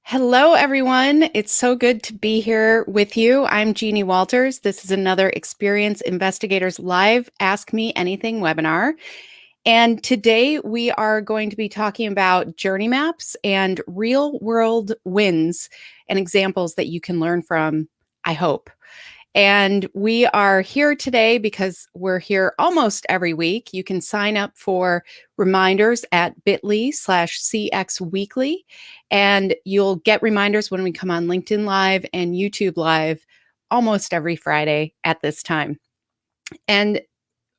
Hello, everyone. It's so good to be here with you. I'm Jeannie Walters. This is another Experience Investigators Live Ask Me Anything webinar. And today we are going to be talking about journey maps and real world wins and examples that you can learn from, I hope. And we are here today because we're here almost every week. You can sign up for reminders at bit.ly/CX Weekly, and you'll get reminders when we come on LinkedIn Live and YouTube Live almost every Friday at this time. And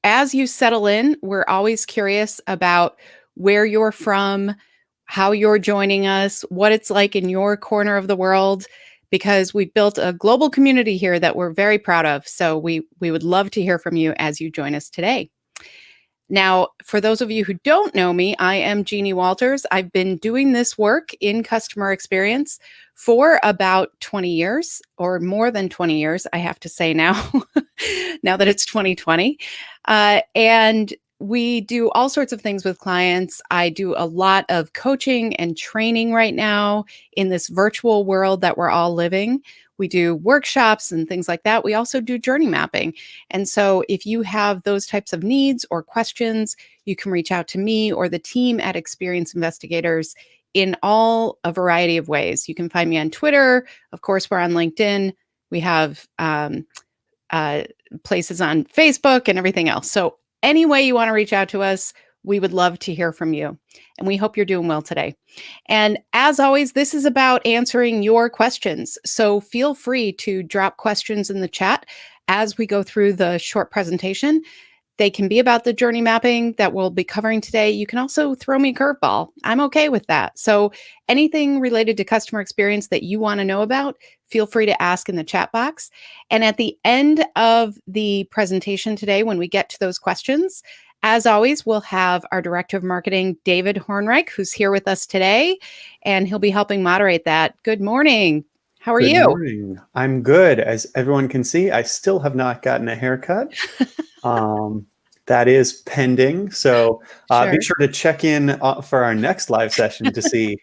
as you settle in, we're always curious about where you're from, how you're joining us, what it's like in your corner of the world, because we've built a global community here that we're very proud of. So we would love to hear from you as you join us today. Now, for those of you who don't know me, I am Jeannie Walters. I've been doing this work in customer experience for about 20 years, or more than 20 years, I have to say now, now that it's 2020. And we do all sorts of things with clients. I do a lot of coaching and training right now in this virtual world that we're all living. We do workshops and things like that. We also do journey mapping. And so if you have those types of needs or questions, you can reach out to me or the team at Experience Investigators in a variety of ways. You can find me on Twitter. Of course, we're on LinkedIn. We have places on Facebook and everything else. So any way you want to reach out to us, we would love to hear from you. And we hope you're doing well today. And as always, this is about answering your questions. So feel free to drop questions in the chat as we go through the short presentation. They can be about the journey mapping that we'll be covering today. You can also throw me a curveball. I'm okay with that. So anything related to customer experience that you want to know about, feel free to ask in the chat box. And at the end of the presentation today, when we get to those questions, as always, we'll have our Director of Marketing, David Hornreich, who's here with us today, and he'll be helping moderate that. Good morning. How are Good you? morning. I'm good. As everyone can see, I still have not gotten a haircut. That is pending. So Sure. be sure to check in for our next live session to see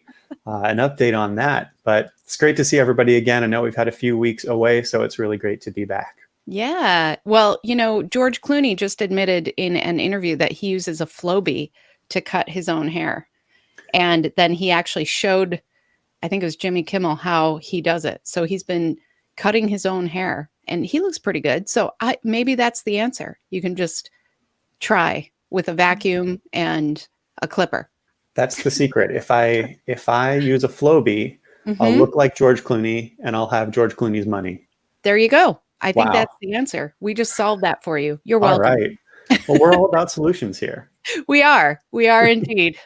an update on that. But it's great to see everybody again. I know we've had a few weeks away, so it's really great to be back. Yeah. Well, George Clooney just admitted in an interview that he uses a Flowbee to cut his own hair. And then he actually showed, I think it was Jimmy Kimmel, how he does it. So he's been cutting his own hair and he looks pretty good. So maybe that's the answer. You can just try with a vacuum and a clipper. That's the secret. If I use a Flowbee, I'll Mm-hmm. look like George Clooney and I'll have George Clooney's money. There you go. I think Wow. that's the answer. We just solved that for you. You're All welcome. right. Well, we're all about solutions here. We are. We are indeed.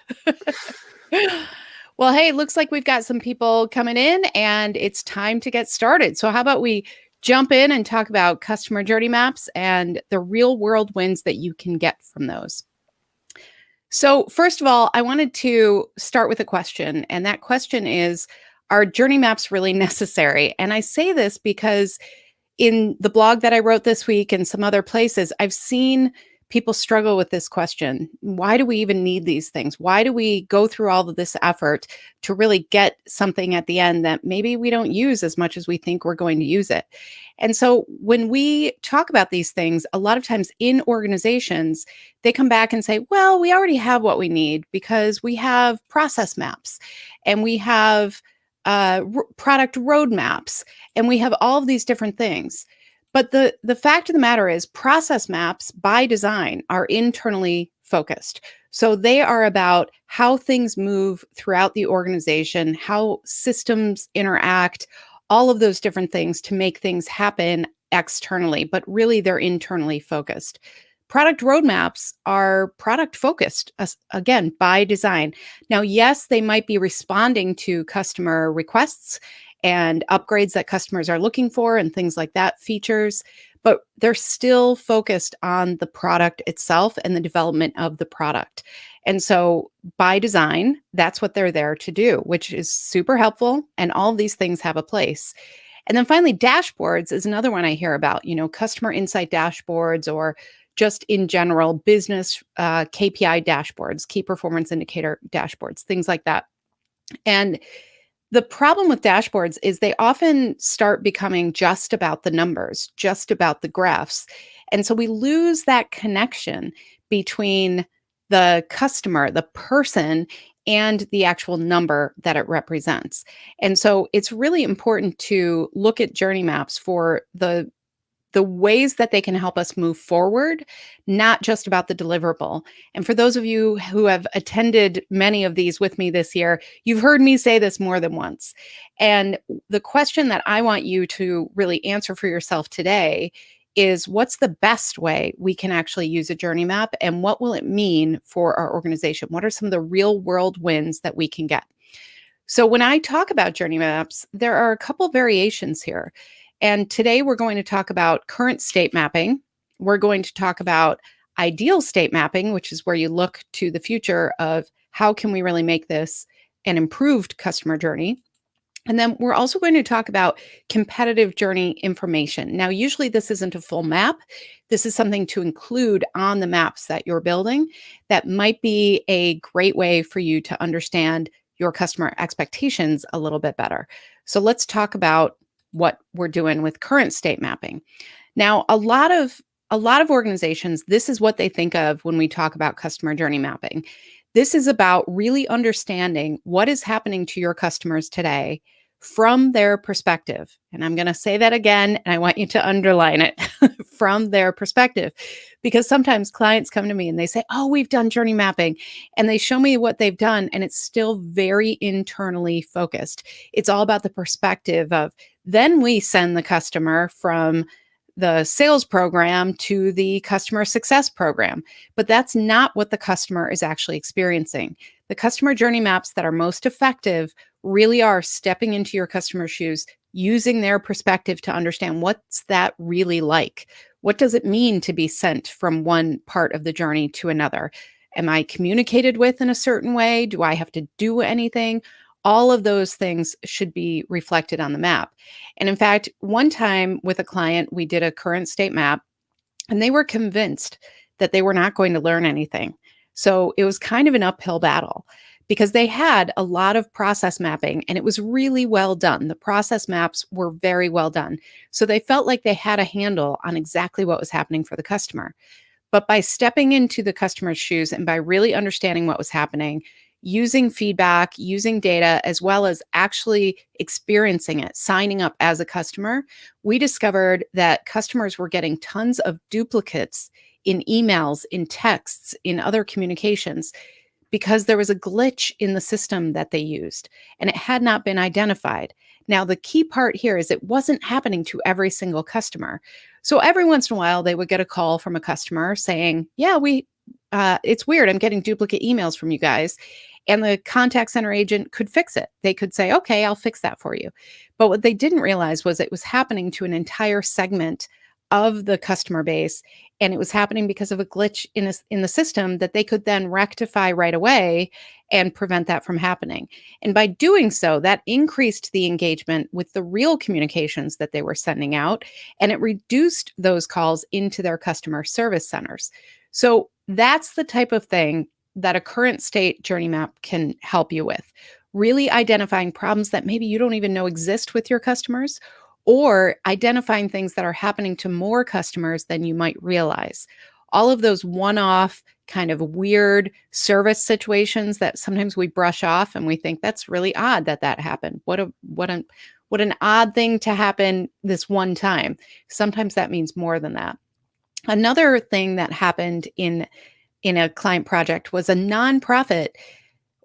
Well, hey, looks like we've got some people coming in and it's time to get started. So how about we jump in and talk about customer journey maps and the real world wins that you can get from those. So first of all, I wanted to start with a question. And that question is, are journey maps really necessary? And I say this because in the blog that I wrote this week and some other places, I've seen people struggle with this question. Why do we even need these things? Why do we go through all of this effort to really get something at the end that maybe we don't use as much as we think we're going to use it? And so when we talk about these things, a lot of times in organizations, they come back and say, well, we already have what we need because we have process maps and we have product roadmaps and we have all of these different things. But the fact of the matter is process maps by design are internally focused. So they are about how things move throughout the organization, how systems interact, all of those different things to make things happen externally, but really they're internally focused. Product roadmaps are product focused, again, by design. Now, yes, they might be responding to customer requests and upgrades that customers are looking for and things like that, features, but they're still focused on the product itself and the development of the product. And so by design, that's what they're there to do, which is super helpful. And all of these things have a place. And then finally, dashboards is another one I hear about, customer insight dashboards or just in general business KPI dashboards, key performance indicator dashboards, things like that. And The problem with dashboards is they often start becoming just about the numbers, just about the graphs. And so we lose that connection between the customer, the person, and the actual number that it represents. And so it's really important to look at journey maps for the ways that they can help us move forward, not just about the deliverable. And for those of you who have attended many of these with me this year, you've heard me say this more than once. And the question that I want you to really answer for yourself today is, what's the best way we can actually use a journey map, and what will it mean for our organization? What are some of the real world wins that we can get? So when I talk about journey maps, there are a couple variations here. And today we're going to talk about current state mapping. We're going to talk about ideal state mapping, which is where you look to the future of how can we really make this an improved customer journey. And then we're also going to talk about competitive journey information. Now, usually this isn't a full map. This is something to include on the maps that you're building that might be a great way for you to understand your customer expectations a little bit better. So let's talk about what we're doing with current state mapping. Now, a lot of organizations, this is what they think of when we talk about customer journey mapping. This is about really understanding what is happening to your customers today from their perspective. And I'm going to say that again, and I want you to underline it from their perspective, because sometimes clients come to me and they say, oh, we've done journey mapping, and they show me what they've done, and it's still very internally focused. It's all about the perspective of, then we send the customer from the sales program to the customer success program. But that's not what the customer is actually experiencing. The customer journey maps that are most effective really are stepping into your customer's shoes, using their perspective to understand what's that really like. What does it mean to be sent from one part of the journey to another? Am I communicated with in a certain way? Do I have to do anything? All of those things should be reflected on the map. And in fact, one time with a client, we did a current state map, and they were convinced that they were not going to learn anything. So it was kind of an uphill battle because they had a lot of process mapping, and it was really well done. The process maps were very well done. So they felt like they had a handle on exactly what was happening for the customer. But by stepping into the customer's shoes and by really understanding what was happening, using feedback, using data, as well as actually experiencing it, signing up as a customer, we discovered that customers were getting tons of duplicates in emails, in texts, in other communications, because there was a glitch in the system that they used, and it had not been identified. Now, the key part here is it wasn't happening to every single customer. So every once in a while, they would get a call from a customer saying, yeah, it's weird, I'm getting duplicate emails from you guys. And the contact center agent could fix it. They could say, okay, I'll fix that for you. But what they didn't realize was it was happening to an entire segment of the customer base. And it was happening because of a glitch in the system that they could then rectify right away and prevent that from happening. And by doing so, that increased the engagement with the real communications that they were sending out, and it reduced those calls into their customer service centers. So that's the type of thing that a current state journey map can help you with. Really identifying problems that maybe you don't even know exist with your customers, or identifying things that are happening to more customers than you might realize. All of those one-off kind of weird service situations that sometimes we brush off and we think that's really odd that happened. What an odd thing to happen this one time. Sometimes that means more than that. Another thing that happened in a client project was a nonprofit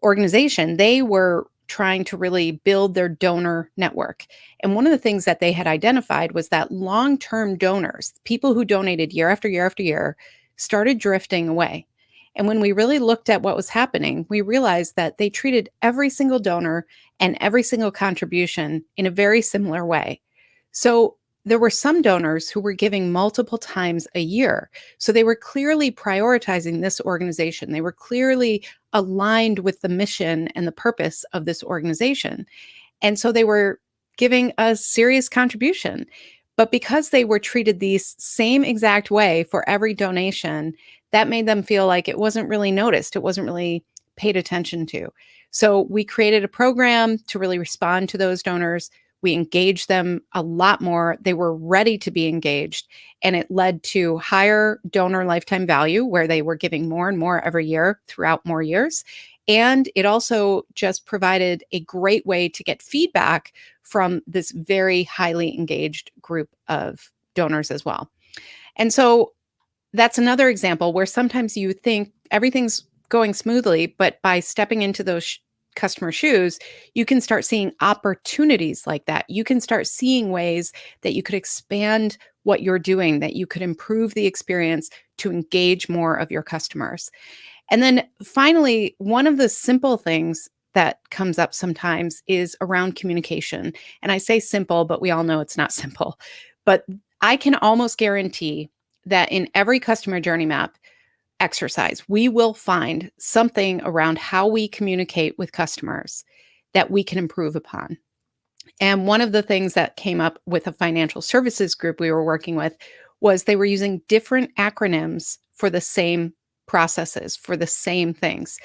organization. They were trying to really build their donor network. And one of the things that they had identified was that long-term donors, people who donated year after year after year, started drifting away. And when we really looked at what was happening, we realized that they treated every single donor and every single contribution in a very similar way. So there were some donors who were giving multiple times a year. So they were clearly prioritizing this organization. They were clearly aligned with the mission and the purpose of this organization. And so they were giving a serious contribution. But because they were treated the same exact way for every donation, that made them feel like it wasn't really noticed. It wasn't really paid attention to. So we created a program to really respond to those donors. We engaged them a lot more. They were ready to be engaged. And it led to higher donor lifetime value, where they were giving more and more every year throughout more years. And it also just provided a great way to get feedback from this very highly engaged group of donors as well. And so that's another example where sometimes you think everything's going smoothly, but by stepping into those customer shoes, you can start seeing opportunities like that. You can start seeing ways that you could expand what you're doing, that you could improve the experience to engage more of your customers. And then finally, one of the simple things that comes up sometimes is around communication. And I say simple, but we all know it's not simple. But I can almost guarantee that in every customer journey map exercise, we will find something around how we communicate with customers that we can improve upon. And one of the things that came up with a financial services group we were working with was they were using different acronyms for the same processes, for the same things.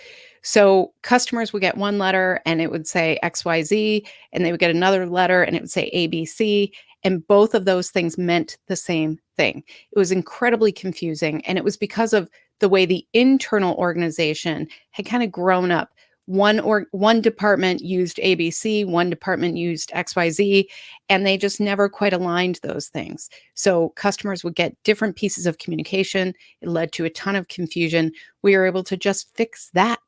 So customers would get one letter and it would say XYZ, and they would get another letter and it would say ABC. And both of those things meant the same thing. It was incredibly confusing. And it was because of the way the internal organization had kind of grown up. One department used ABC, one department used XYZ, and they just never quite aligned those things. So customers would get different pieces of communication. It led to a ton of confusion. We were able to just fix that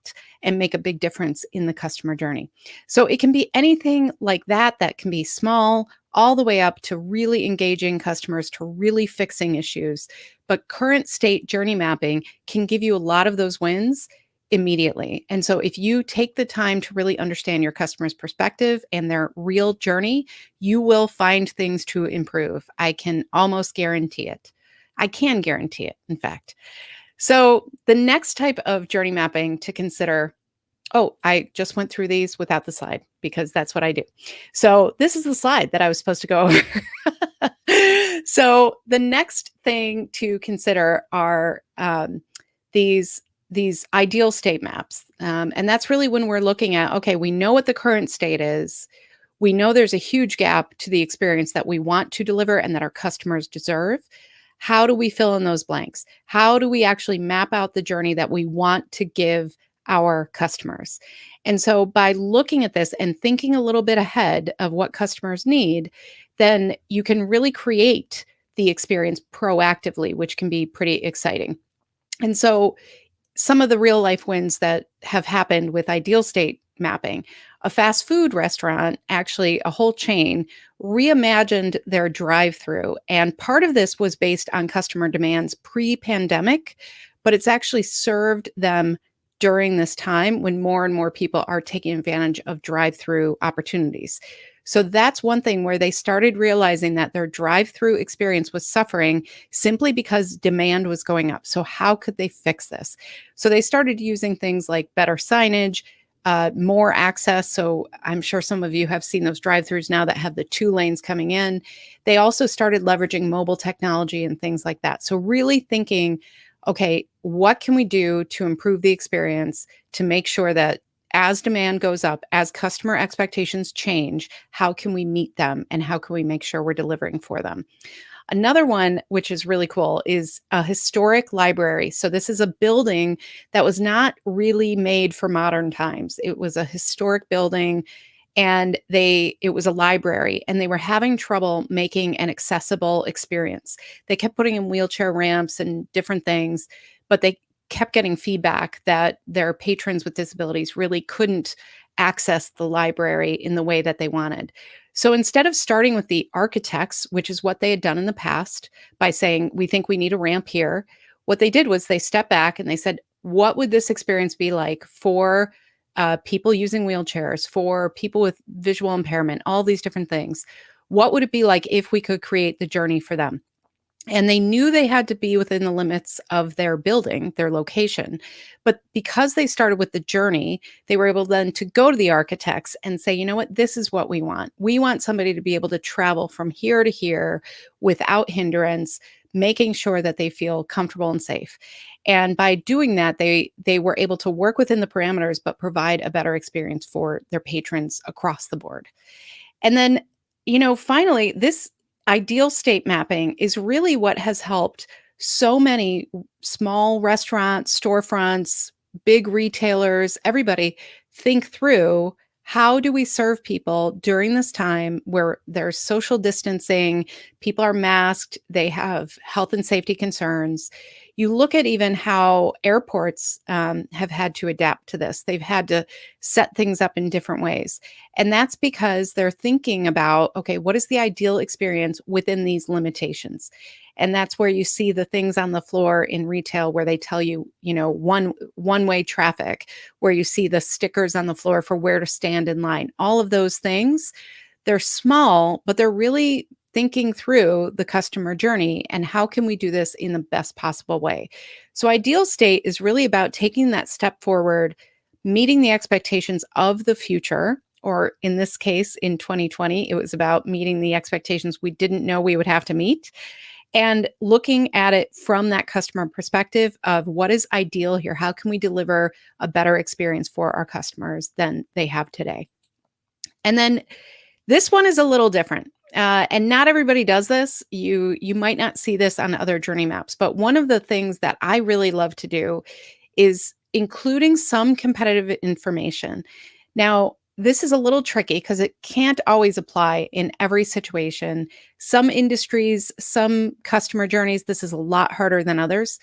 and make a big difference in the customer journey. So it can be anything like that, that can be small, all the way up to really engaging customers, to really fixing issues. But current state journey mapping can give you a lot of those wins immediately. And so if you take the time to really understand your customer's perspective and their real journey, you will find things to improve. I can almost guarantee it. I can guarantee it, in fact. So the next type of journey mapping to consider, oh, I just went through these without the slide because that's what I do. So this is the slide that I was supposed to go over. So the next thing to consider are these ideal state maps. And that's really when we're looking at, okay, we know what the current state is. We know there's a huge gap to the experience that we want to deliver and that our customers deserve. How do we fill in those blanks? How do we actually map out the journey that we want to give our customers? And so by looking at this and thinking a little bit ahead of what customers need, then you can really create the experience proactively, which can be pretty exciting. And so some of the real life wins that have happened with ideal state mapping, a fast food restaurant, actually a whole chain, reimagined their drive-through. And part of this was based on customer demands pre-pandemic, but it's actually served them during this time when more and more people are taking advantage of drive-through opportunities. So that's one thing where they started realizing that their drive-through experience was suffering simply because demand was going up. So how could they fix this? So they started using things like better signage, more access. So I'm sure some of you have seen those drive-throughs now that have the 2 lanes coming in. They also started leveraging mobile technology and things like that. So really thinking, okay, what can we do to improve the experience to make sure that as demand goes up, as customer expectations change, how can we meet them and how can we make sure we're delivering for them? Another one, which is really cool, is a historic library. So this is a building that was not really made for modern times. It was a historic building and it was a library, and they were having trouble making an accessible experience. They kept putting in wheelchair ramps and different things, but they kept getting feedback that their patrons with disabilities really couldn't access the library in the way that they wanted. So instead of starting with the architects, which is what they had done in the past, by saying, we think we need a ramp here, what they did was they stepped back and they said, what would this experience be like for people using wheelchairs, for people with visual impairment, all these different things? What would it be like if we could create the journey for them? And they knew they had to be within the limits of their building, their location. But because they started with the journey, they were able then to go to the architects and say, you know what, this is what we want. We want somebody to be able to travel from here to here without hindrance, making sure that they feel comfortable and safe. And by doing that, they were able to work within the parameters, but provide a better experience for their patrons across the board. And then, finally, this ideal state mapping is really what has helped so many small restaurants, storefronts, big retailers, everybody think through, how do we serve people during this time where there's social distancing, people are masked, they have health and safety concerns. You look at even how airports have had to adapt to this. They've had to set things up in different ways. And that's because they're thinking about, okay, what is the ideal experience within these limitations? And that's where you see the things on the floor in retail where they tell you, one-way traffic, where you see the stickers on the floor for where to stand in line. All of those things, they're small, but they're really thinking through the customer journey and how can we do this in the best possible way. So ideal state is really about taking that step forward, meeting the expectations of the future, or in this case, in 2020, it was about meeting the expectations we didn't know we would have to meet, and looking at it from that customer perspective of what is ideal here. How can we deliver a better experience for our customers than they have today? And then this one is a little different. And not everybody does this. You might not see this on other journey maps, but one of the things that I really love to do is including some competitive information. Now, this is a little tricky because it can't always apply in every situation. Some industries, some customer journeys, this is a lot harder than others.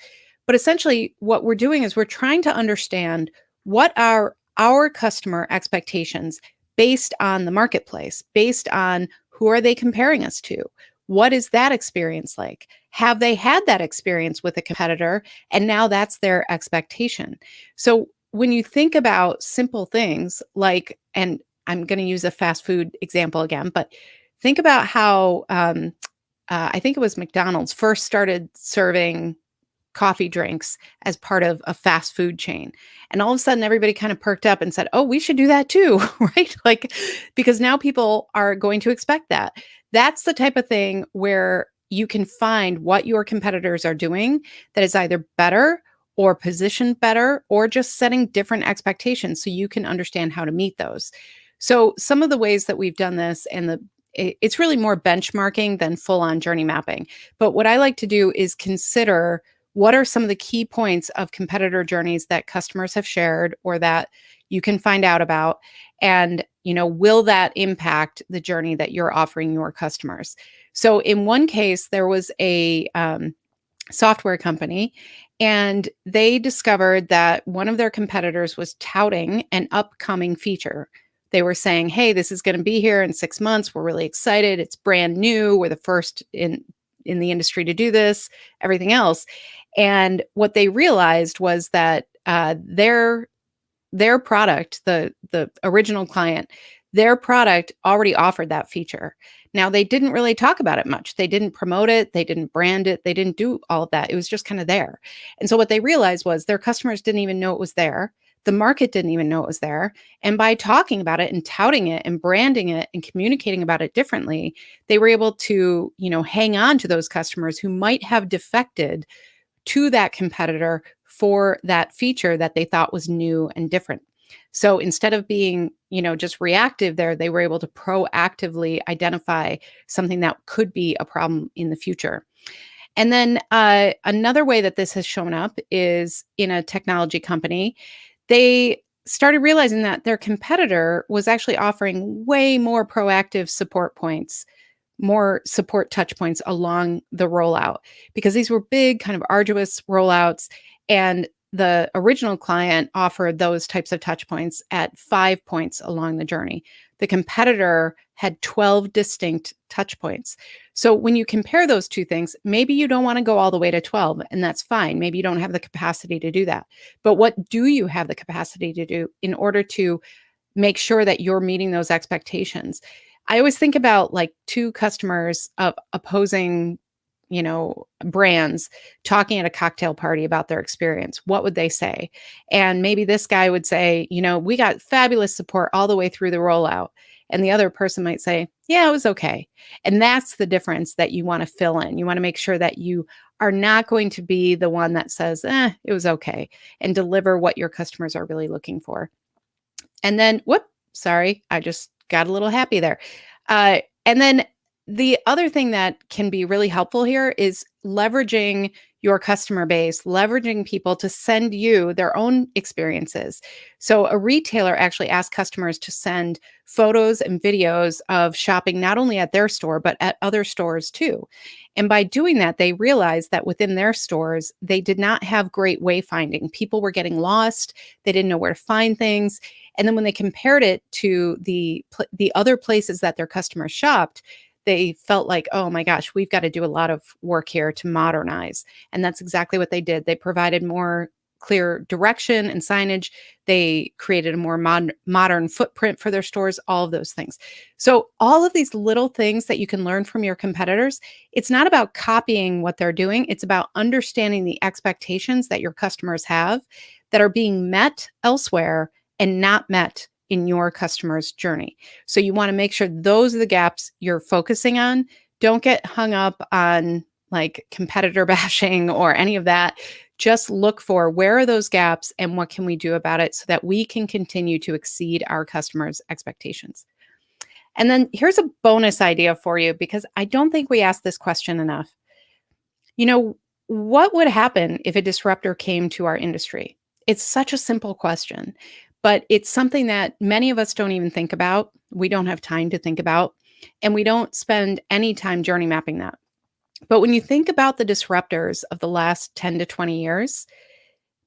But essentially, what we're doing is we're trying to understand what are our customer expectations based on the marketplace, based on who are they comparing us to? What is that experience like? Have they had that experience with a competitor and now that's their expectation? So when you think about simple things like, and I'm going to use a fast food example again, but think about how I think it was McDonald's first started serving coffee drinks as part of a fast food chain. And all of a sudden, everybody kind of perked up and said, oh, we should do that too, right? Like, because now people are going to expect that. That's the type of thing where you can find what your competitors are doing that is either better or positioned better or just setting different expectations so you can understand how to meet those. So some of the ways that we've done this, and it's really more benchmarking than full on journey mapping. But what I like to do is consider, what are some of the key points of competitor journeys that customers have shared or that you can find out about? And, will that impact the journey that you're offering your customers? So in one case, there was a software company, and they discovered that one of their competitors was touting an upcoming feature. They were saying, hey, this is going to be here in 6 months. We're really excited. It's brand new. We're the first in the industry to do this, everything else. And what they realized was that their product, the original client, their product already offered that feature. Now, they didn't really talk about it much. They didn't promote it. They didn't brand it. They didn't do all of that. It was just kind of there. And so what they realized was their customers didn't even know it was there. The market didn't even know it was there. And by talking about it and touting it and branding it and communicating about it differently, they were able to, hang on to those customers who might have defected to that competitor for that feature that they thought was new and different. So instead of being, just reactive there, they were able to proactively identify something that could be a problem in the future. And then another way that this has shown up is in a technology company. They started realizing that their competitor was actually offering way more proactive support points, more support touch points along the rollout, because these were big, kind of arduous rollouts. And the original client offered those types of touch points at 5 points along the journey. The competitor had 12 distinct touch points. So when you compare those two things, maybe you don't want to go all the way to 12, and that's fine. Maybe you don't have the capacity to do that. But what do you have the capacity to do in order to make sure that you're meeting those expectations? I always think about like two customers of opposing brands talking at a cocktail party about their experience, what would they say? And maybe this guy would say, we got fabulous support all the way through the rollout. And the other person might say, yeah, it was okay. And that's the difference that you want to fill in. You want to make sure that you are not going to be the one that says, it was okay, and deliver what your customers are really looking for. And then, sorry, I just got a little happy there. And then the other thing that can be really helpful here is leveraging your customer base, leveraging people to send you their own experiences. So a retailer actually asks customers to send photos and videos of shopping not only at their store, but at other stores too. And by doing that, they realized that within their stores, they did not have great wayfinding. People were getting lost. They didn't know where to find things. And then when they compared it to the other places that their customers shopped, they felt like, oh my gosh, we've got to do a lot of work here to modernize. And that's exactly what they did. They provided more clear direction and signage. They created a more modern footprint for their stores, all of those things. So all of these little things that you can learn from your competitors, it's not about copying what they're doing. It's about understanding the expectations that your customers have that are being met elsewhere and not met in your customer's journey. So you want to make sure those are the gaps you're focusing on. Don't get hung up on like competitor bashing or any of that. Just look for where are those gaps and what can we do about it so that we can continue to exceed our customers' expectations. And then here's a bonus idea for you, because I don't think we ask this question enough. What would happen if a disruptor came to our industry? It's such a simple question, but it's something that many of us don't even think about. We don't have time to think about, and we don't spend any time journey mapping that. But when you think about the disruptors of the last 10 to 20 years,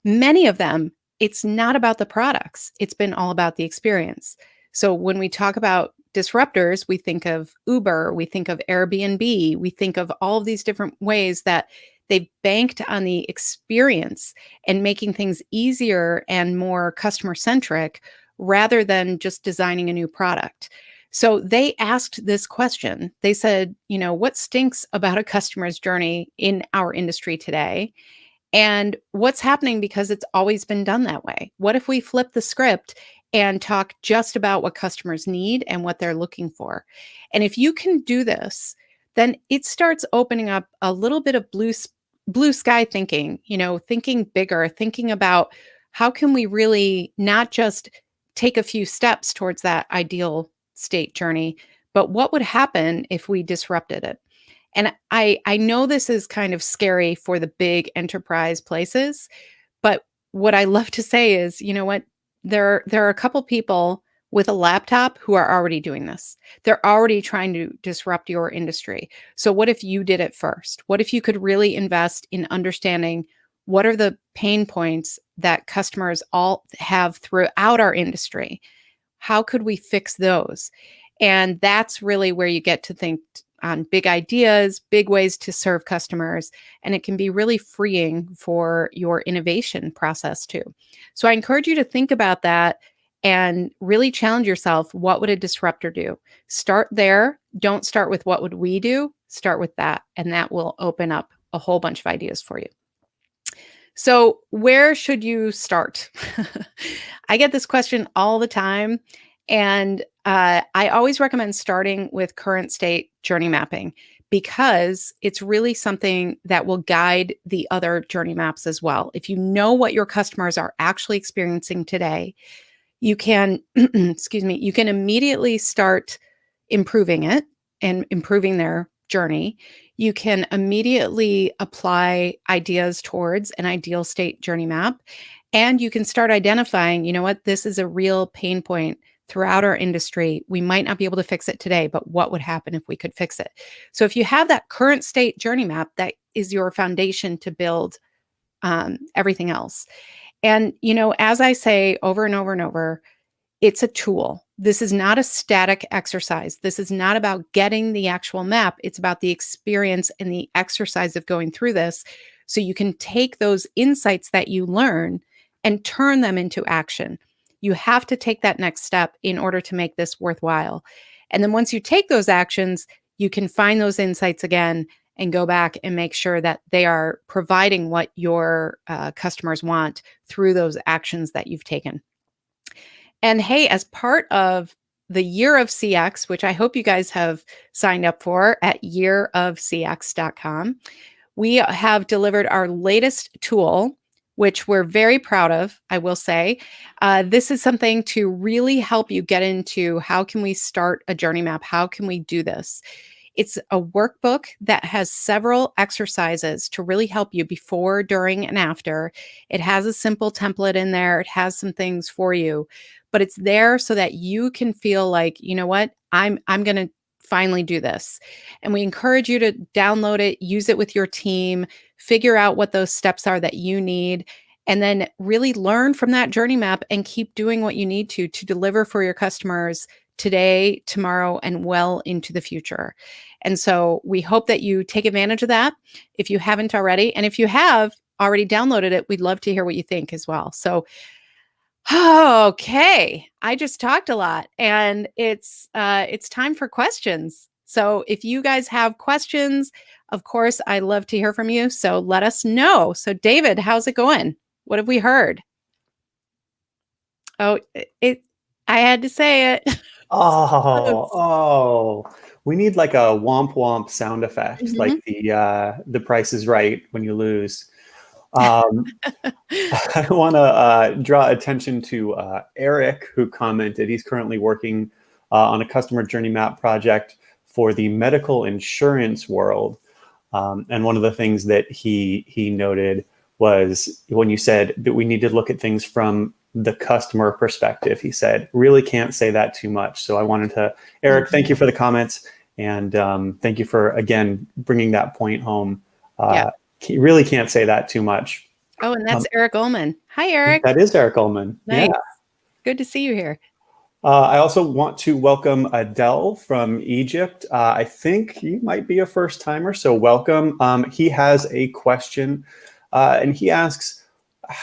many of them, it's not about the products. It's been all about the experience. So when we talk about disruptors, we think of Uber, we think of Airbnb, we think of all of these different ways that they've banked on the experience and making things easier and more customer-centric rather than just designing a new product. So they asked this question. They said, what stinks about a customer's journey in our industry today? And what's happening because it's always been done that way? What if we flip the script and talk just about what customers need and what they're looking for? And if you can do this, then it starts opening up a little bit of blue sky thinking, thinking bigger, thinking about how can we really not just take a few steps towards that ideal state journey, but what would happen if we disrupted it? And I know this is kind of scary for the big enterprise places, but what I love to say is, what? There are a couple people with a laptop who are already doing this. They're already trying to disrupt your industry. So what if you did it first? What if you could really invest in understanding what are the pain points that customers all have throughout our industry? How could we fix those? And that's really where you get to think on big ideas, big ways to serve customers, and it can be really freeing for your innovation process too. So I encourage you to think about that and really challenge yourself. What would a disruptor do? Start there. Don't start with what would we do? Start with that, and that will open up a whole bunch of ideas for you. So where should you start? I get this question all the time. And I always recommend starting with current state journey mapping, because it's really something that will guide the other journey maps as well. If you know what your customers are actually experiencing today, you can, you can immediately start improving it and improving their journey. You can immediately apply ideas towards an ideal state journey map, and you can start identifying, this is a real pain point throughout our industry. We might not be able to fix it today, but what would happen if we could fix it? So if you have that current state journey map, that is your foundation to build everything else. And, as I say over and over and over, it's a tool. This is not a static exercise. This is not about getting the actual map. It's about the experience and the exercise of going through this, so you can take those insights that you learn and turn them into action. You have to take that next step in order to make this worthwhile. And then once you take those actions, you can find those insights again and go back and make sure that they are providing what your customers want through those actions that you've taken. And hey, as part of the Year of CX, which I hope you guys have signed up for at yearofcx.com, we have delivered our latest tool, which we're very proud of, I will say. This is something to really help you get into how can we start a journey map? How can we do this? It's a workbook that has several exercises to really help you before, during, and after. It has a simple template in there. It has some things for you, but it's there so that you can feel like, you know what, I'm going to finally do this. And we encourage you to download it, use it with your team, figure out what those steps are that you need, and then really learn from that journey map and keep doing what you need to deliver for your customers today, tomorrow, and well into the future. And so we hope that you take advantage of that if you haven't already. And if you have already downloaded it, we'd love to hear what you think as well. So, okay, I just talked a lot, and it's time for questions. So if you guys have questions, of course, I love to hear from you. So let us know. So David, how's it going? What have we heard? Oh, I had to say it. Oh, we need like a womp womp sound effect, like Mhm. the Price is Right when you lose. Um, I want to draw attention to Eric, who commented. He's currently working on a customer journey map project for the medical insurance world. And one of the things that he noted was when you said that we need to look at things from the customer perspective. He said, really can't say that too much. So I wanted to, Eric, thank you for the comments. And thank you for, again, bringing that point home. Yeah. Really can't say that too much. Oh, and that's Eric Ullman. Hi, Eric. That is Eric Ullman. Nice. Yeah. Good to see you here. I also want to welcome Adele from Egypt. I think he might be a first timer, so welcome. He has a question, and he asks,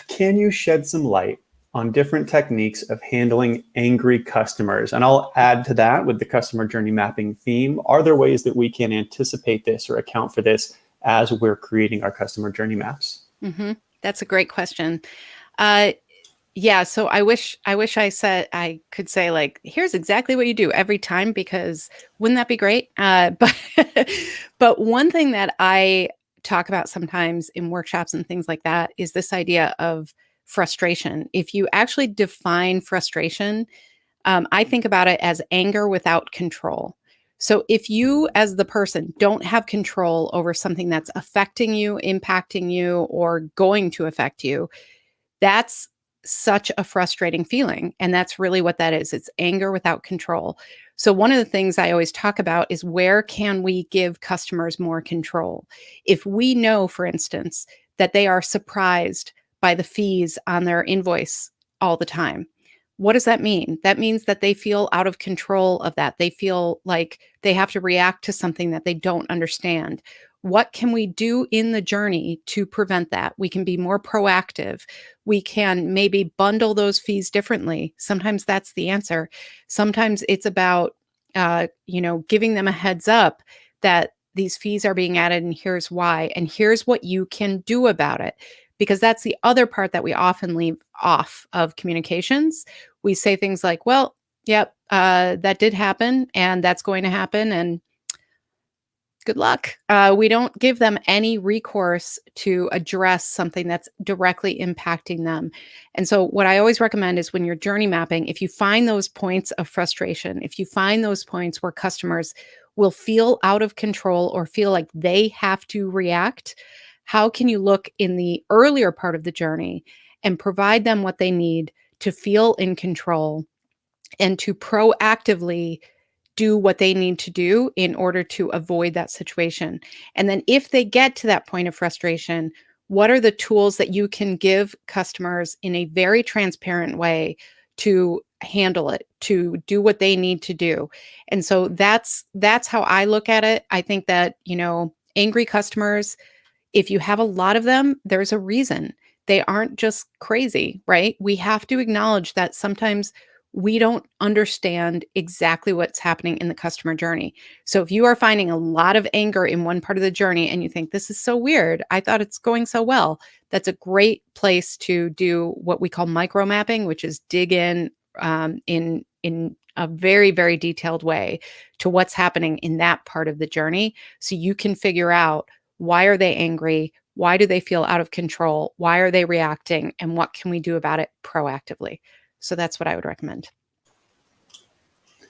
can you shed some light on different techniques of handling angry customers? And I'll add to that with the customer journey mapping theme. Are there ways that we can anticipate this or account for this as we're creating our customer journey maps? Mm-hmm. That's a great question. Yeah, so I wish I could say like, here's exactly what you do every time, because wouldn't that be great? But but one thing that I talk about sometimes in workshops and things like that is this idea of frustration. If you actually define frustration, I think about it as anger without control. So if you, as the person, don't have control over something that's affecting you, impacting you, or going to affect you, that's such a frustrating feeling. And that's really what that is. It's anger without control. So one of the things I always talk about is, where can we give customers more control? If we know, for instance, that they are surprised by the fees on their invoice all the time, what does that mean? That means that they feel out of control of that. They feel like they have to react to something that they don't understand. What can we do in the journey to prevent that? We can be more proactive. We can maybe bundle those fees differently. Sometimes that's the answer. Sometimes it's about, giving them a heads up that these fees are being added, and here's why, and here's what you can do about it. Because that's the other part that we often leave off of communications. We say things like, well, yep, that did happen, and that's going to happen, and good luck. We don't give them any recourse to address something that's directly impacting them. And so what I always recommend is, when you're journey mapping, if you find those points of frustration, if you find those points where customers will feel out of control or feel like they have to react, how can you look in the earlier part of the journey and provide them what they need to feel in control and to proactively do what they need to do in order to avoid that situation? And then if they get to that point of frustration, what are the tools that you can give customers in a very transparent way to handle it, to do what they need to do? And so that's how I look at it. I think that, angry customers, if you have a lot of them, there's a reason. They aren't just crazy, right? We have to acknowledge that sometimes we don't understand exactly what's happening in the customer journey. So if you are finding a lot of anger in one part of the journey and you think, this is so weird, I thought it's going so well, that's a great place to do what we call micro mapping, which is dig in a very, very detailed way to what's happening in that part of the journey. So you can figure out, why are they angry? Why do they feel out of control? Why are they reacting? And what can we do about it proactively? So that's what I would recommend. I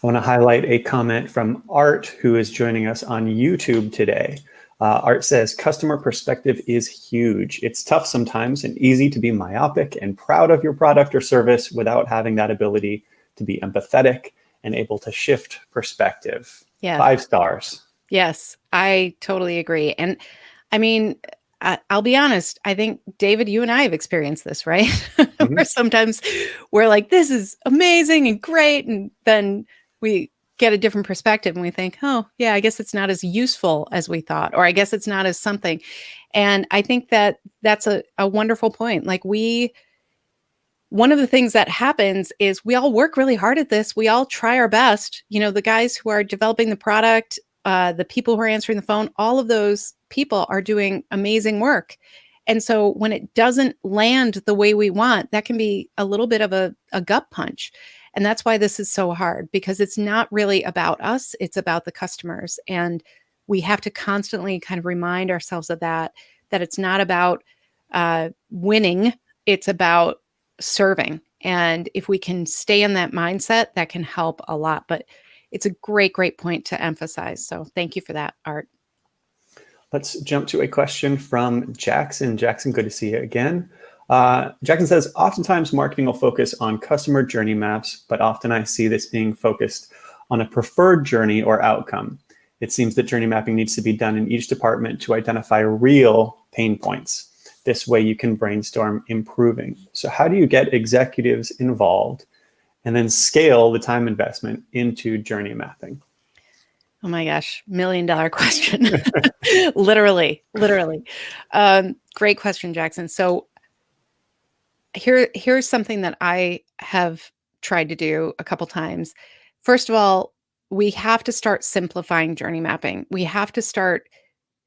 want to highlight a comment from Art, who is joining us on YouTube today. Art says, customer perspective is huge. It's tough sometimes and easy to be myopic and proud of your product or service without having that ability to be empathetic and able to shift perspective. Yeah. 5 stars. Yes, I totally agree. And I mean, I'll be honest, I think, David, you and I have experienced this, right? Mm-hmm. Where sometimes we're like, this is amazing and great. And then we get a different perspective and we think, oh, yeah, I guess it's not as useful as we thought, or I guess it's not as something. And I think that that's a wonderful point. Like, one of the things that happens is we all work really hard at this. We all try our best. You know, the guys who are developing the product, the people who are answering the phone, all of those people are doing amazing work. And so when it doesn't land the way we want, that can be a little bit of a gut punch. And that's why this is so hard, because it's not really about us. It's about the customers. And we have to constantly kind of remind ourselves of that it's not about winning. It's about serving. And if we can stay in that mindset, that can help a lot. But it's a great, great point to emphasize. So thank you for that, Art. Let's jump to a question from Jackson. Jackson, good to see you again. Jackson says, oftentimes marketing will focus on customer journey maps, but often I see this being focused on a preferred journey or outcome. It seems that journey mapping needs to be done in each department to identify real pain points. This way you can brainstorm improving. So how do you get executives involved and then scale the time investment into journey mapping? Oh my gosh, $1 million question. Literally. Great question, Jackson. So here's something that I have tried to do a couple times. First of all, we have to start simplifying journey mapping. We have to start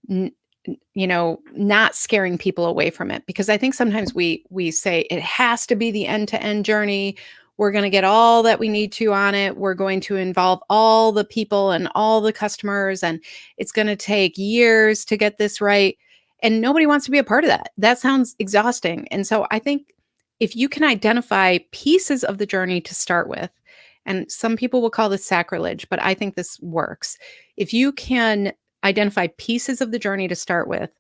not scaring people away from it, because I think sometimes we say it has to be the end-to-end journey. We're going to get all that we need to on it. We're going to involve all the people and all the customers, and it's going to take years to get this right. And nobody wants to be a part of that. That sounds exhausting. And so I think if you can identify pieces of the journey to start with, and some people will call this sacrilege, but I think this works. If you can identify pieces of the journey to start with,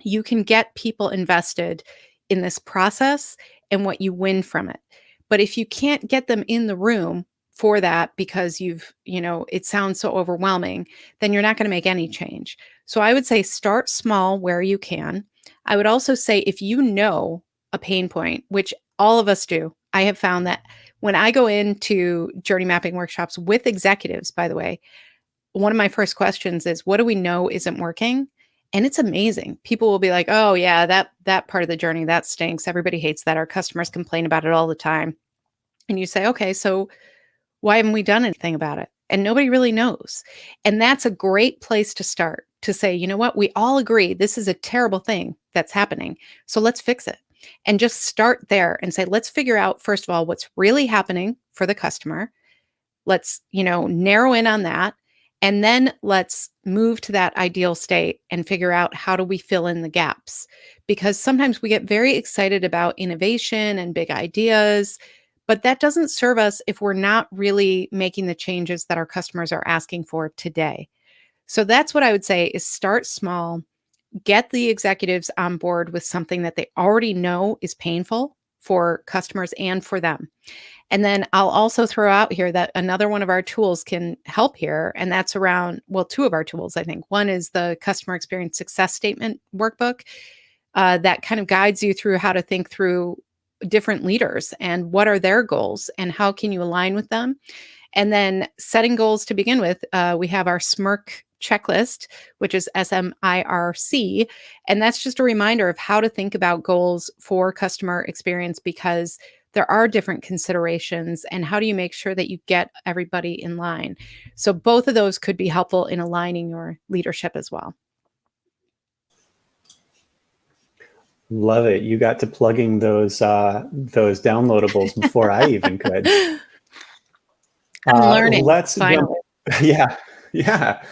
you can get people invested in this process and what you win from it. But if you can't get them in the room for that because it sounds so overwhelming, then you're not going to make any change. So I would say start small where you can. I would also say, if you know a pain point, which all of us do, I have found that when I go into journey mapping workshops with executives, by the way, one of my first questions is, what do we know isn't working? And it's amazing. People will be like, oh yeah, that part of the journey, that stinks. Everybody hates that. Our customers complain about it all the time. And you say, okay, so why haven't we done anything about it? And nobody really knows. And that's a great place to start, to say, you know what, we all agree this is a terrible thing that's happening. So let's fix it. And just start there and say, let's figure out, first of all, what's really happening for the customer. Let's, narrow in on that. And then let's move to that ideal state and figure out, how do we fill in the gaps? Because sometimes we get very excited about innovation and big ideas, but that doesn't serve us if we're not really making the changes that our customers are asking for today. So that's what I would say, is start small, get the executives on board with something that they already know is painful for customers and for them. And then I'll also throw out here that another one of our tools can help here. And that's around, well, 2 of our tools, I think. One is the customer experience success statement workbook that kind of guides you through how to think through different leaders and what are their goals and how can you align with them. And then setting goals to begin with, we have our SMIRC checklist, which is SMIRC. And that's just a reminder of how to think about goals for customer experience, because there are different considerations, and how do you make sure that you get everybody in line? So both of those could be helpful in aligning your leadership as well. Love it. You got to plugging those downloadables before I even could. I'm learning. Let's jump. Finally. Yeah, yeah.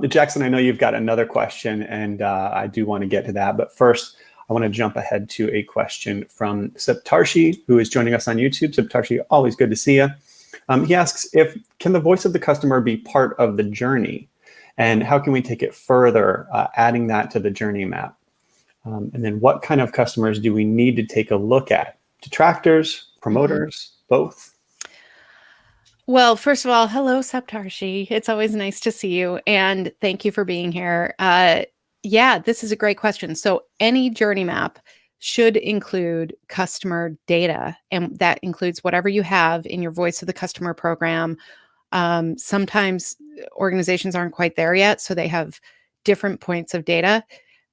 Jackson, I know you've got another question, and I do want to get to that. But first, I want to jump ahead to a question from Saptarshi, who is joining us on YouTube. Saptarshi, always good to see you. He asks, can the voice of the customer be part of the journey? And how can we take it further, adding that to the journey map? And then what kind of customers do we need to take a look at? Detractors, promoters, both? Well, first of all, hello, Saptarshi. It's always nice to see you. And thank you for being here. Yeah, this is a great question. So any journey map should include customer data, and that includes whatever you have in your Voice of the Customer program. Sometimes organizations aren't quite there yet, so they have different points of data.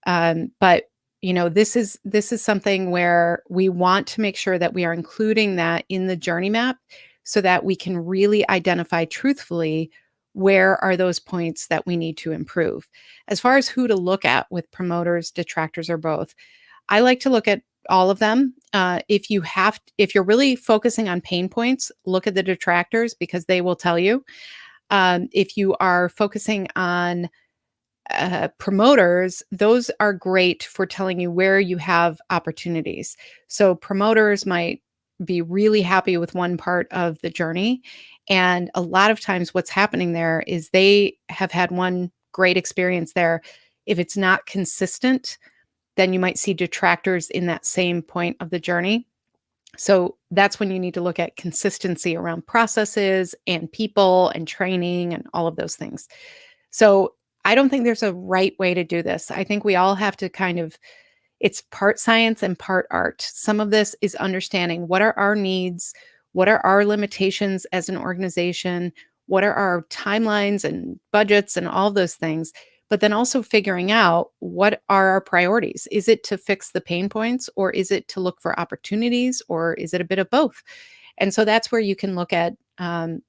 But this is something where we want to make sure that we are including that in the journey map, so that we can really identify truthfully where are those points that we need to improve. As far as who to look at with promoters, detractors, or both, I like to look at all of them. If you're really focusing on pain points, look at the detractors, because they will tell you. If you are focusing on promoters, those are great for telling you where you have opportunities. So promoters might be really happy with one part of the journey. And a lot of times what's happening there is they have had one great experience there. If it's not consistent, then you might see detractors in that same point of the journey. So that's when you need to look at consistency around processes and people and training and all of those things. So I don't think there's a right way to do this. I think we all have to it's part science and part art. Some of this is understanding what are our needs, what are our limitations as an organization, what are our timelines and budgets and all those things, but then also figuring out what are our priorities. Is it to fix the pain points, or is it to look for opportunities, or is it a bit of both? And so that's where you can look at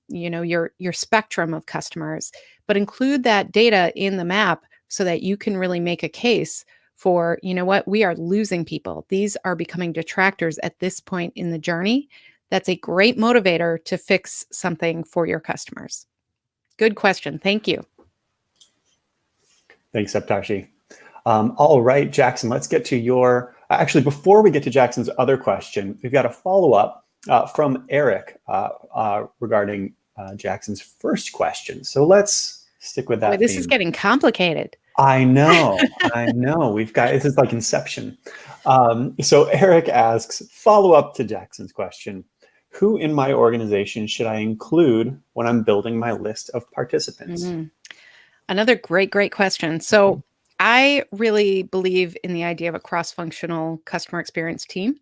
your spectrum of customers, but include that data in the map so that you can really make a case for, what, we are losing people. These are becoming detractors at this point in the journey. That's a great motivator to fix something for your customers. Good question. Thank you. Thanks, Saptarshi. All right, Jackson, let's get to actually, before we get to Jackson's other question, we've got a follow-up from Eric regarding Jackson's first question. So let's stick with that. Boy, this is getting complicated. I know. This is like Inception. So Eric asks, follow up to Jackson's question, who in my organization should I include when I'm building my list of participants? Mm-hmm. Another great question. So I really believe in the idea of a cross-functional customer experience team.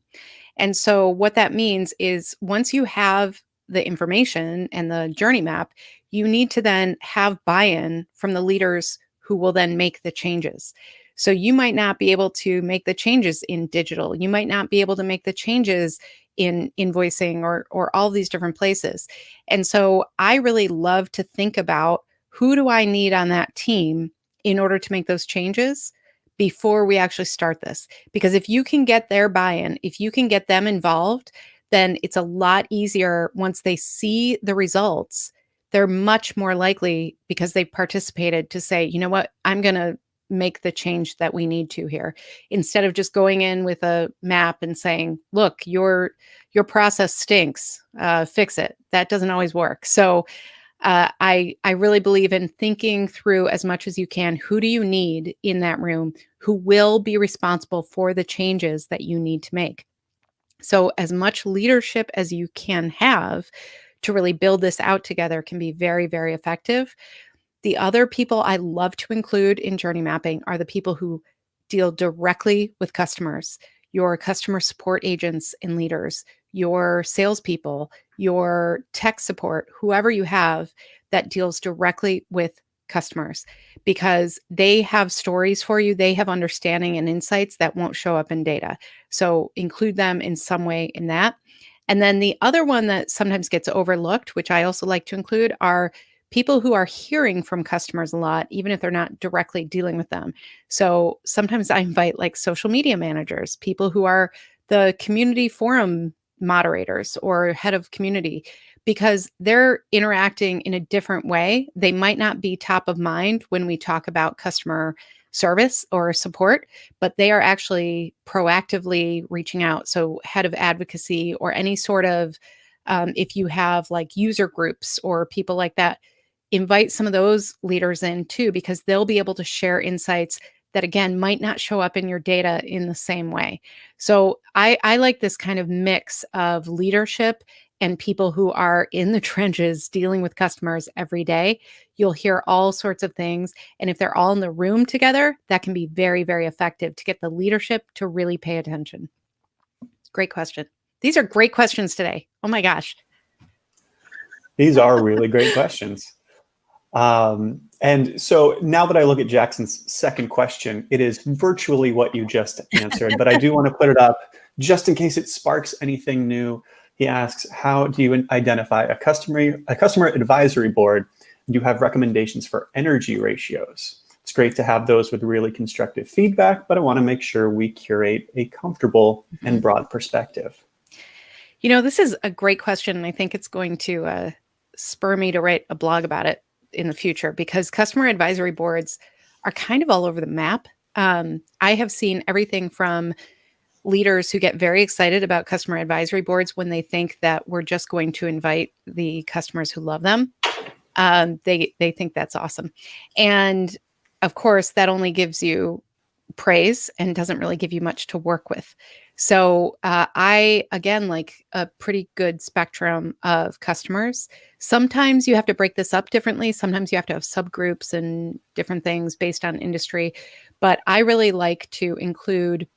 And so what that means is once you have the information and the journey map, you need to then have buy-in from the leaders who will then make the changes. So you might not be able to make the changes in digital. You might not be able to make the changes in invoicing or all these different places. And so I really love to think about, who do I need on that team in order to make those changes before we actually start this? Because if you can get their buy-in, if you can get them involved, then it's a lot easier once they see the results. They're much more likely, because they've participated, to say, you know what, I'm going to make the change that we need to here, instead of just going in with a map and saying, look, your process stinks, fix it. That doesn't always work. So I really believe in thinking through as much as you can, who do you need in that room who will be responsible for the changes that you need to make. So as much leadership as you can have to really build this out together can be very, very effective. The other people I love to include in journey mapping are the people who deal directly with customers, your customer support agents and leaders, your salespeople, your tech support, whoever you have that deals directly with customers, because they have stories for you. They have understanding and insights that won't show up in data. So include them in some way in that. And then the other one that sometimes gets overlooked, which I also like to include, are people who are hearing from customers a lot, even if they're not directly dealing with them. So sometimes I invite like social media managers, people who are the community forum moderators or head of community, because they're interacting in a different way. They might not be top of mind when we talk about customer service or support, but they are actually proactively reaching out. So, head of advocacy or any sort of, if you have like user groups or people like that, invite some of those leaders in too, because they'll be able to share insights that again might not show up in your data in the same way. So I like this kind of mix of leadership and people who are in the trenches dealing with customers every day. You'll hear all sorts of things. And if they're all in the room together, that can be very, very effective to get the leadership to really pay attention. Great question. These are great questions today. Oh my gosh. These are really great questions. And so now that I look at Jackson's second question, it is virtually what you just answered, but I do want to put it up just in case it sparks anything new. He asks, how do you identify a customer advisory board? Do you have recommendations for energy ratios? It's great to have those with really constructive feedback, but I want to make sure we curate a comfortable and broad perspective. You know, this is a great question, and I think it's going to spur me to write a blog about it in the future, because customer advisory boards are kind of all over the map. I have seen everything from leaders who get very excited about customer advisory boards when they think that we're just going to invite the customers who love them. They think that's awesome. And of course, that only gives you praise and doesn't really give you much to work with. So I, again, like a pretty good spectrum of customers. Sometimes you have to break this up differently. Sometimes you have to have subgroups and different things based on industry. But I really like to include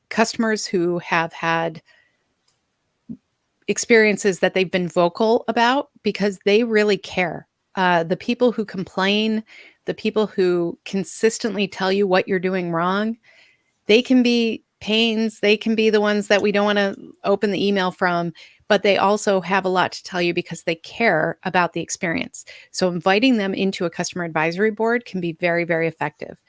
customers who have had experiences that they've been vocal about because they really care. The people who complain, the people who consistently tell you what you're doing wrong, they can be pains. They can be the ones that we don't want to open the email from, but they also have a lot to tell you because they care about the experience. So inviting them into a customer advisory board can be very, very effective.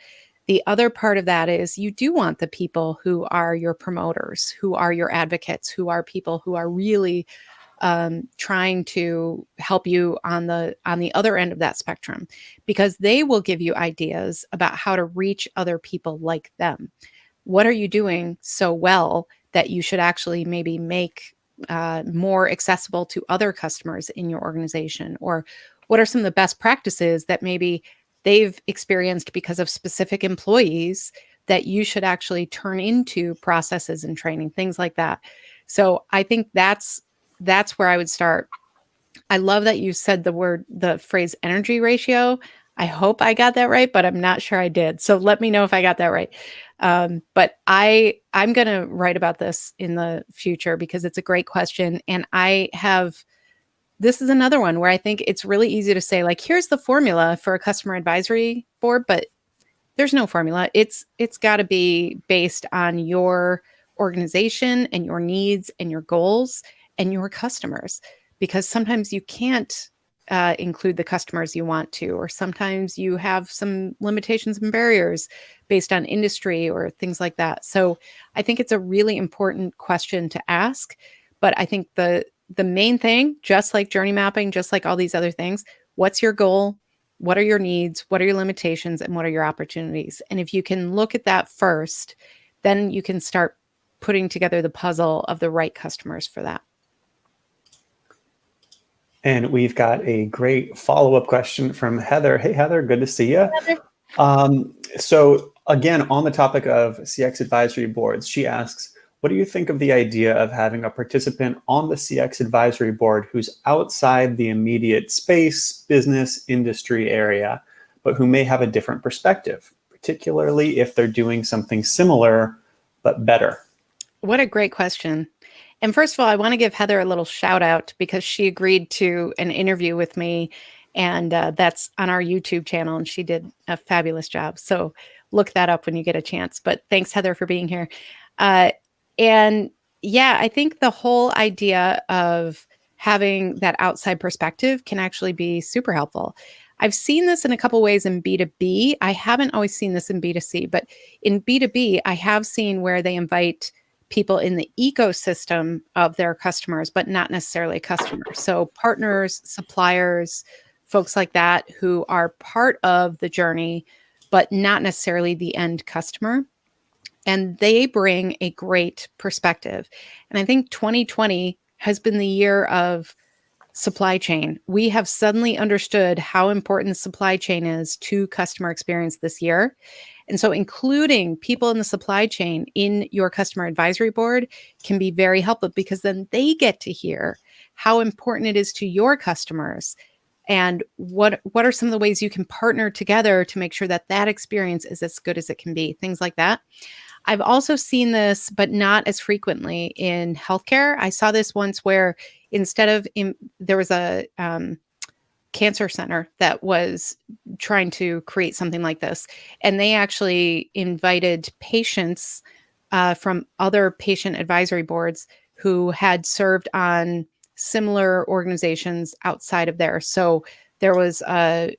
The other part of that is you do want the people who are your promoters, who are your advocates, who are people who are really trying to help you on the other end of that spectrum, because they will give you ideas about how to reach other people like them. What are you doing so well that you should actually maybe make more accessible to other customers in your organization? Or what are some of the best practices that maybe they've experienced because of specific employees that you should actually turn into processes and training, things like that. So I think that's where I would start. I love that you said the phrase energy ratio. I hope I got that right, but I'm not sure I did. So let me know if I got that right. But I'm going to write about this in the future because it's a great question. And this is another one where I think it's really easy to say, like, here's the formula for a customer advisory board, but there's no formula. It's got to be based on your organization and your needs and your goals and your customers, because sometimes you can't include the customers you want to, or sometimes you have some limitations and barriers based on industry or things like that. So I think it's a really important question to ask. But I think the main thing, just like journey mapping, just like all these other things, what's your goal? What are your needs? What are your limitations? And what are your opportunities? And if you can look at that first, then you can start putting together the puzzle of the right customers for that. And we've got a great follow-up question from Heather. Hey, Heather, good to see you. So again, on the topic of CX advisory boards, she asks, what do you think of the idea of having a participant on the CX advisory board who's outside the immediate space, business, industry area, but who may have a different perspective, particularly if they're doing something similar but better? What a great question. And first of all, I want to give Heather a little shout out because she agreed to an interview with me, and that's on our YouTube channel, and she did a fabulous job. So look that up when you get a chance. But thanks, Heather, for being here. And Yeah, I think the whole idea of having that outside perspective can actually be super helpful. I've seen this in a couple ways in B2B. I haven't always seen this in B2C, but in B2B, I have seen where they invite people in the ecosystem of their customers, but not necessarily customers. So partners, suppliers, folks like that who are part of the journey, but not necessarily the end customer, and they bring a great perspective. And I think 2020 has been the year of supply chain. We have suddenly understood how important the supply chain is to customer experience this year. And so including people in the supply chain in your customer advisory board can be very helpful, because then they get to hear how important it is to your customers, and what are some of the ways you can partner together to make sure that that experience is as good as it can be, things like that. I've also seen this, but not as frequently, in healthcare. I saw this once where instead of there was a cancer center that was trying to create something like this, and they actually invited patients from other patient advisory boards who had served on similar organizations outside of there. So there was a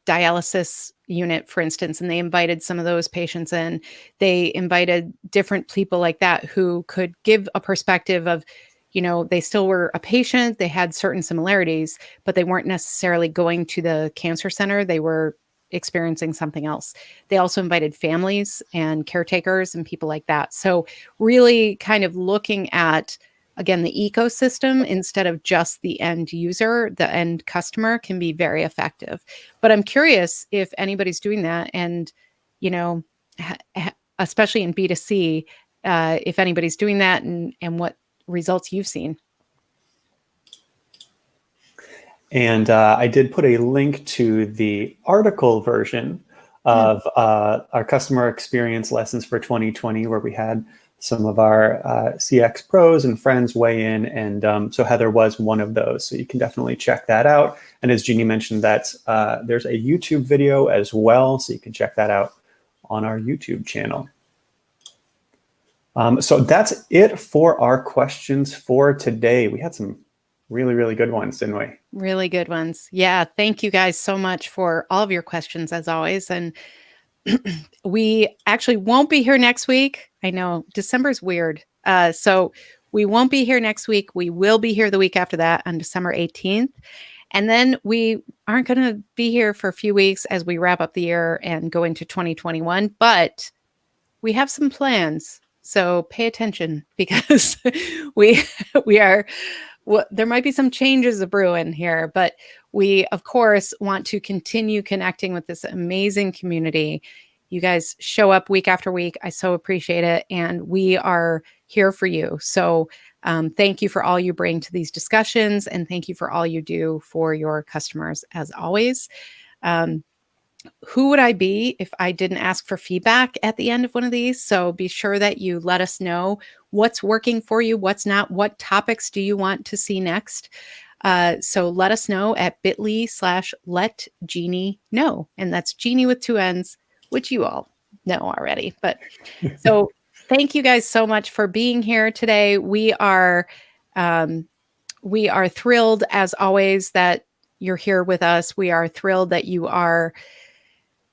dialysis unit, for instance, and they invited some of those patients in. They invited different people like that who could give a perspective of, they still were a patient, they had certain similarities, but they weren't necessarily going to the cancer center. They were experiencing something else. They also invited families and caretakers and people like that. So really kind of looking at, again, the ecosystem instead of just the end user, the end customer, can be very effective. But I'm curious if anybody's doing that, and, especially in B2C, if anybody's doing that, and what results you've seen. And I did put a link to the article version of our customer experience lessons for 2020, where we had some of our CX pros and friends weigh in. And so Heather was one of those. So you can definitely check that out. And as Jeannie mentioned, there's a YouTube video as well. So you can check that out on our YouTube channel. So that's it for our questions for today. We had some really, really good ones, didn't we? Really good ones. Yeah. Thank you guys so much for all of your questions, as always. And we actually won't be here next week. I know December's weird. So we won't be here next week. We will be here the week after that on December 18th. And then we aren't going to be here for a few weeks as we wrap up the year and go into 2021. But we have some plans. So pay attention, because we are, there might be some changes of brewing here, but we, of course, want to continue connecting with this amazing community. You guys show up week after week. I so appreciate it. And we are here for you. So thank you for all you bring to these discussions. And thank you for all you do for your customers, as always. Who would I be if I didn't ask for feedback at the end of one of these? So be sure that you let us know what's working for you, what's not, what topics do you want to see next. So let us know at bit.ly/let Jeannie know. And that's Jeannie with 2 N's, which you all know already. But so thank you guys so much for being here today. We are thrilled, as always, that you're here with us. We are thrilled that you are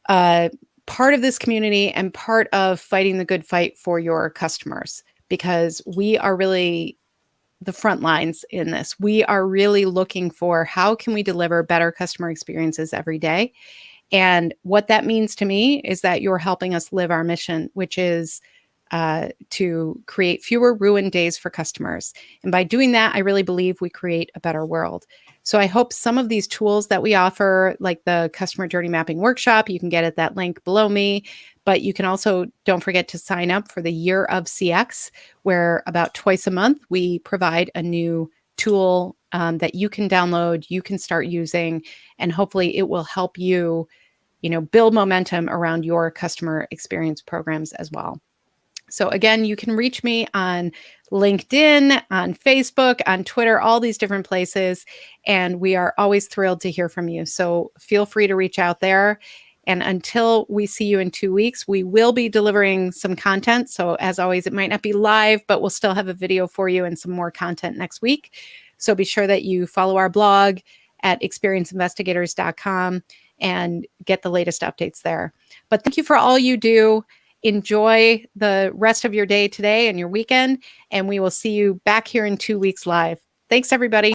part of this community and part of fighting the good fight for your customers, because we are really the front lines in this. We are really looking for how can we deliver better customer experiences every day. And what that means to me is that you're helping us live our mission, which is to create fewer ruined days for customers. And by doing that, I really believe we create a better world. So I hope some of these tools that we offer, like the customer journey mapping workshop, you can get at that link below me. But you can also, don't forget to sign up for the Year of CX, where about twice a month, we provide a new tool that you can download, you can start using, and hopefully it will help you, build momentum around your customer experience programs as well. So again, you can reach me on LinkedIn, on Facebook, on Twitter, all these different places. And we are always thrilled to hear from you. So feel free to reach out there. And until we see you in 2 weeks, we will be delivering some content. So as always, it might not be live, but we'll still have a video for you and some more content next week. So be sure that you follow our blog at experienceinvestigators.com and get the latest updates there. But thank you for all you do. Enjoy the rest of your day today and your weekend, and we will see you back here in 2 weeks live. Thanks, everybody.